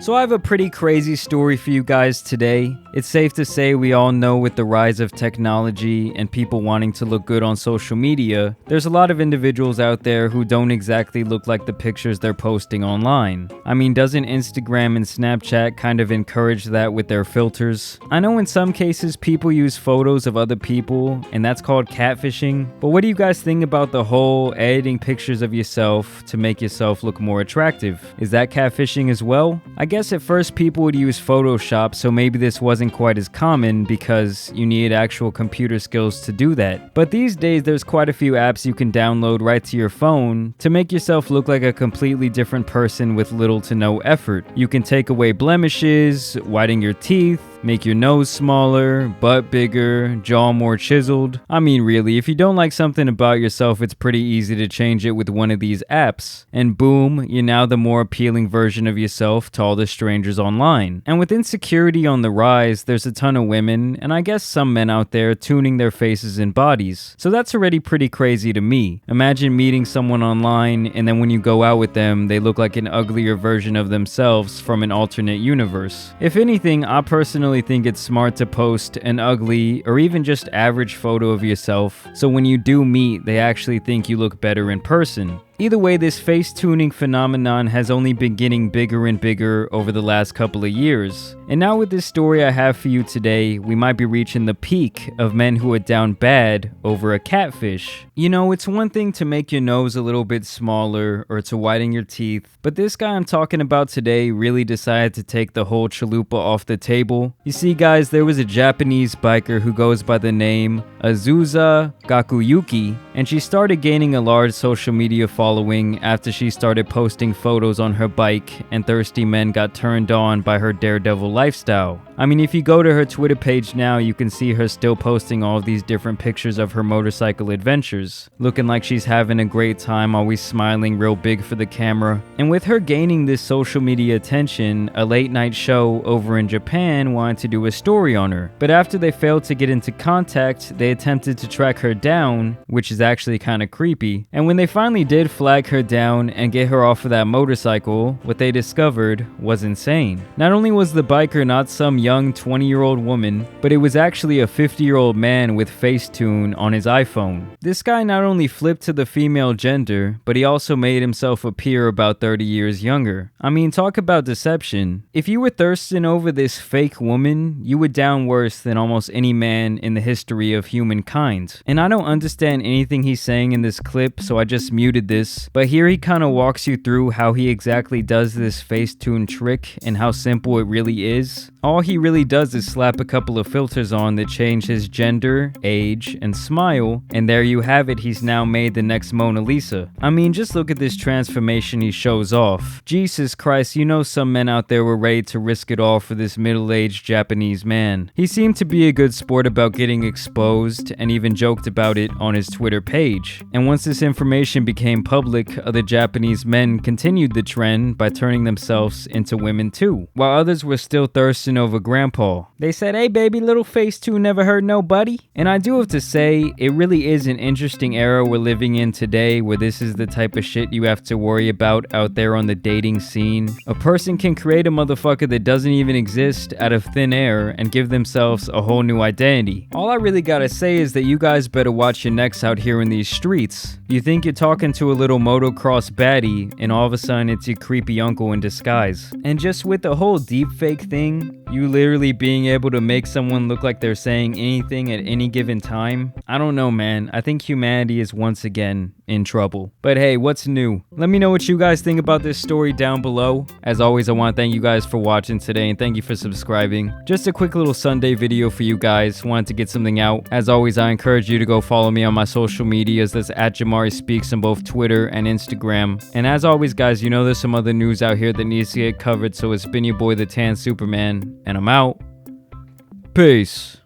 So I have a pretty crazy story for you guys today. It's safe to say we all know with the rise of technology and people wanting to look good on social media, there's a lot of individuals out there who don't exactly look like the pictures they're posting online. I mean, doesn't Instagram and Snapchat kind of encourage that with their filters? I know in some cases people use photos of other people and that's called catfishing, but what do you guys think about the whole editing pictures of yourself to make yourself look more attractive? Is that catfishing as well? I guess at first people would use Photoshop, so maybe this wasn't quite as common because you needed actual computer skills to do that. But these days there's quite a few apps you can download right to your phone to make yourself look like a completely different person with little to no effort. You can take away blemishes, whiten your teeth, make your nose smaller, butt bigger, jaw more chiseled. I mean really, if you don't like something about yourself, it's pretty easy to change it with one of these apps. And boom, you're now the more appealing version of yourself to all the strangers online. And with insecurity on the rise, there's a ton of women, and I guess some men out there, tuning their faces and bodies. So that's already pretty crazy to me. Imagine meeting someone online, and then when you go out with them, they look like an uglier version of themselves from an alternate universe. If anything, I personally think it's smart to post an ugly or even just average photo of yourself, so when you do meet, they actually think you look better in person. Either way, this face tuning phenomenon has only been getting bigger and bigger over the last couple of years. And now with this story I have for you today, we might be reaching the peak of men who are down bad over a catfish. You know, it's one thing to make your nose a little bit smaller or to whiten your teeth, but this guy I'm talking about today really decided to take the whole chalupa off the table. You see guys, there was a Japanese biker who goes by the name Azusa Gakuyuki, and she started gaining a large social media following after she started posting photos on her bike and thirsty men got turned on by her daredevil lifestyle. I mean, if you go to her Twitter page now, you can see her still posting all of these different pictures of her motorcycle adventures, looking like she's having a great time, always smiling real big for the camera. And with her gaining this social media attention, a late night show over in Japan wanted to do a story on her. But after they failed to get into contact, they attempted to track her down, which is actually kind of creepy. And when they finally did flag her down and get her off of that motorcycle, what they discovered was insane. Not only was the biker not some young 20-year-old woman, but it was actually a 50-year-old man with Facetune on his iPhone. This guy not only flipped to the female gender, but he also made himself appear about 30 years younger. I mean, talk about deception. If you were thirsting over this fake woman, you were down worse than almost any man in the history of humankind. And I don't understand anything he's saying in this clip, so I just muted this, but here he kind of walks you through how he exactly does this Facetune trick and how simple it really is. All he really does is slap a couple of filters on that change his gender, age, and smile, and there you have it, he's now made the next Mona Lisa. I mean, just look at this transformation he shows off. Jesus Christ, you know some men out there were ready to risk it all for this middle-aged Japanese man. He seemed to be a good sport about getting exposed, and even joked about it on his Twitter page. And once this information became public, other Japanese men continued the trend by turning themselves into women too, while others were still thirsting over grandpa. They said, "Hey baby, little Facetune never hurt nobody." And I do have to say, it really is an interesting era we're living in today where this is the type of shit you have to worry about out there on the dating scene. A person can create a motherfucker that doesn't even exist out of thin air and give themselves a whole new identity. All I really gotta say is that you guys better watch your necks out here in these streets. You think you're talking to a little motocross baddie, and all of a sudden it's your creepy uncle in disguise. And just with the whole deepfake thing, you literally being able to make someone look like they're saying anything at any given time, I don't know, man. I think humanity is once again in trouble. But hey, what's new? Let me know what you guys think about this story down below. As always, I want to thank you guys for watching today and thank you for subscribing. Just a quick little Sunday video for you guys. Wanted to get something out. As always, I encourage you to go follow me on my social medias. That's at JAMARI Speaks on both Twitter and Instagram. And as always, guys, you know there's some other news out here that needs to get covered, so it's been your boy, the Tan Superman, and I'm out. Peace.